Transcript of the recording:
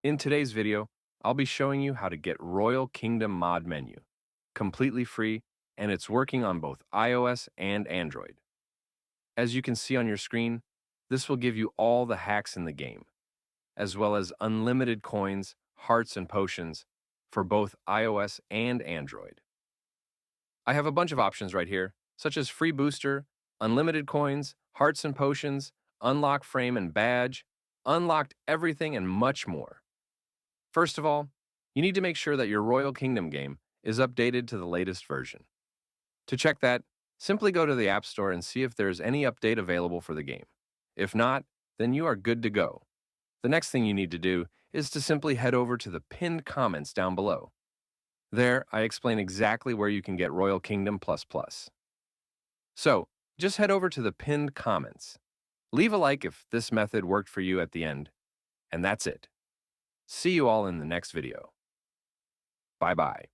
In today's video, I'll be showing you how to get Royal Kingdom mod menu, completely free, and it's working on both iOS and Android. As you can see on your screen, this will give you all the hacks in the game, as well as unlimited coins, hearts, and potions for both iOS and Android. I have a bunch of options right here, such as free booster, unlimited coins, hearts and potions, unlock frame and badge, unlocked everything, and much more. First of all, you need to make sure that your Royal Kingdom game is updated to the latest version. To check that, simply go to the App Store and see if there's any update available for the game. If not, then you are good to go. The next thing you need to do is to simply head over to the pinned comments down below. There, I explain exactly where you can get Royal Kingdom Plus Plus. So, just head over to the pinned comments. Leave a like if this method worked for you at the end, and that's it. See you all in the next video. Bye-bye.